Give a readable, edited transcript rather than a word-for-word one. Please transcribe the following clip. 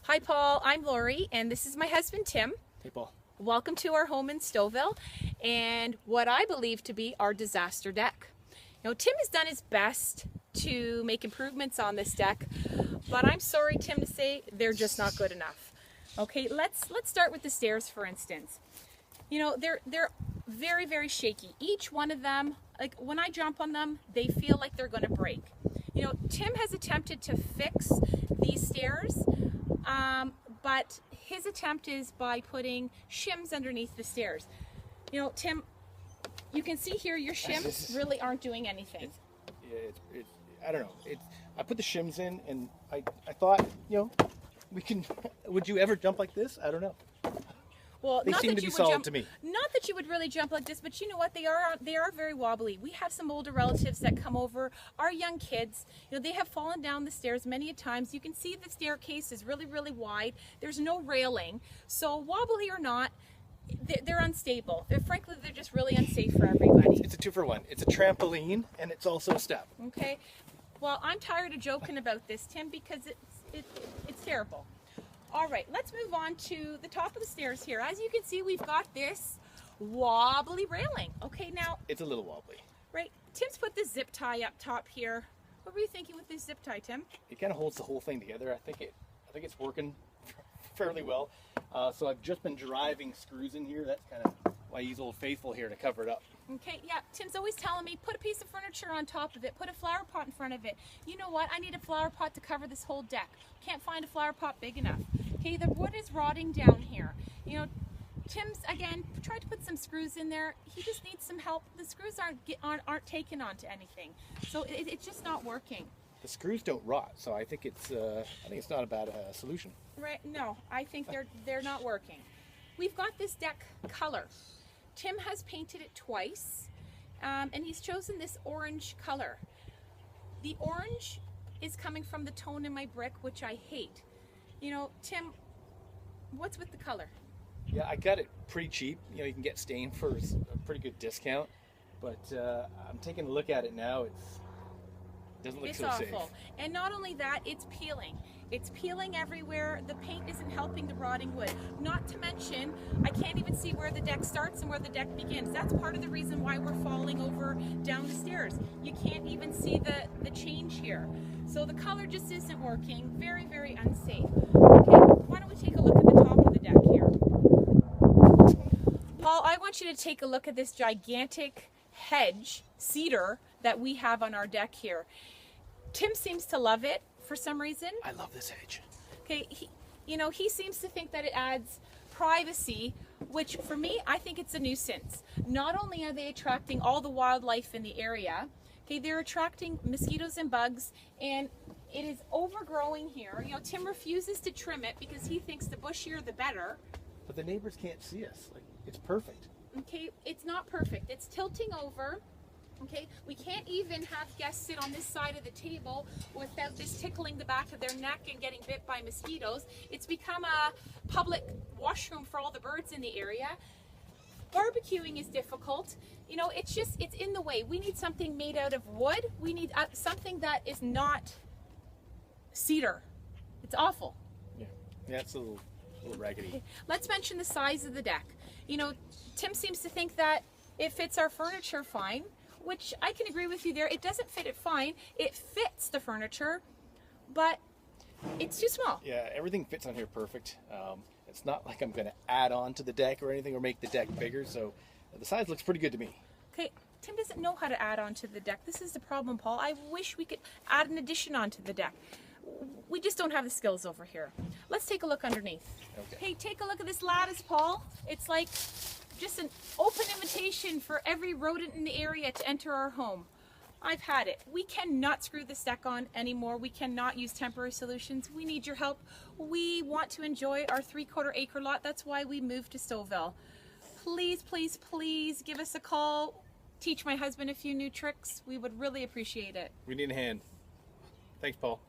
Hi Paul, I'm Lori and this is my husband Tim. Hey Paul. Welcome to our home in Stouffville and what I believe to be our disaster deck. Tim has done his best to make improvements on this deck, but I'm sorry Tim to say they're just not good enough. Okay, let's start with the stairs for instance. They're very, very shaky. Each one of them, like when I jump on them, they feel like they're going to break. Tim has attempted to fix these stairs, but his attempt is by putting shims underneath the stairs. Tim, you can see here your shims really aren't doing anything. I don't know. I put the shims in, and I thought, we can. Would you ever jump like this? I don't know. Well, they seem to be solid to me. Not that you would really jump like this, but you know what? They are very wobbly. We have some older relatives that come over. Our young kids, they have fallen down the stairs many a times. You can see the staircase is really, really wide. There's no railing, so wobbly or not, they're unstable. Frankly, they're just really unsafe for everybody. It's a 2-for-1. It's a trampoline, and it's also a step. Okay. Well, I'm tired of joking about this, Tim, because it's terrible. All right, let's move on to the top of the stairs here. As you can see, we've got this wobbly railing. Okay, now... It's a little wobbly. Right. Tim's put the zip tie up top here. What were you thinking with this zip tie, Tim? It kind of holds the whole thing together. I think it's working fairly well. So I've just been driving screws in here. That's kind of why I use Old Faithful here to cover it up. Okay, yeah, Tim's always telling me, put a piece of furniture on top of it, put a flower pot in front of it. You know what? I need a flower pot to cover this whole deck. Can't find a flower pot big enough. Okay, the wood is rotting down here. Tim's, again, tried to put some screws in there. He just needs some help. The screws aren't taken onto anything. So it's just not working. The screws don't rot, so I think it's not a bad solution. Right? No, I think they're not working. We've got this deck color. Tim has painted it twice, and he's chosen this orange color. The orange is coming from the tone in my brick, which I hate. Tim, what's with the color? Yeah, I got it pretty cheap. You can get stain for a pretty good discount, but I'm taking a look at it now. It doesn't look so safe. It's awful. And not only that, it's peeling. It's peeling everywhere. The paint isn't helping the rotting wood. Not to mention, I can't even see where the deck starts and where the deck begins. That's part of the reason why we're falling over down the stairs. You can't even see the change here. So the color just isn't working. Very, very unsafe. Okay, why don't we take a look at the top of the deck here? Paul, I want you to take a look at this gigantic hedge, cedar, that we have on our deck here. Tim seems to love it for some reason. I love this hedge. Okay, he seems to think that it adds privacy, which for me, I think it's a nuisance. Not only are they attracting all the wildlife in the area, okay, they're attracting mosquitoes and bugs, and it is overgrowing here. Tim refuses to trim it because he thinks the bushier the better. But the neighbors can't see us. It's perfect. Okay, it's not perfect. It's tilting over. Okay, we can't even have guests sit on this side of the table without this tickling the back of their neck and getting bit by mosquitoes. It's become a public washroom for all the birds in the area. Barbecuing is difficult. It's in the way. We need something made out of wood. We need something that is not cedar. It's awful. Yeah, it's a little raggedy. Okay. Let's mention the size of the deck. Tim seems to think that it fits our furniture fine, which I can agree with you there. It doesn't fit it fine. It fits the furniture, but it's too small. Yeah, everything fits on here perfect. It's not like I'm going to add on to the deck or anything or make the deck bigger, so the size looks pretty good to me. Okay, Tim doesn't know how to add on to the deck. This is the problem, Paul. I wish we could add an addition onto the deck. We just don't have the skills over here. Let's take a look underneath. Okay. Hey, take a look at this lattice, Paul. It's like just an open invitation for every rodent in the area to enter our home. I've had it. We cannot screw this deck on anymore. We cannot use temporary solutions. We need your help. We want to enjoy our 3/4 acre lot. That's why we moved to Stouffville. Please, please, please give us a call. Teach my husband a few new tricks. We would really appreciate it. We need a hand. Thanks, Paul.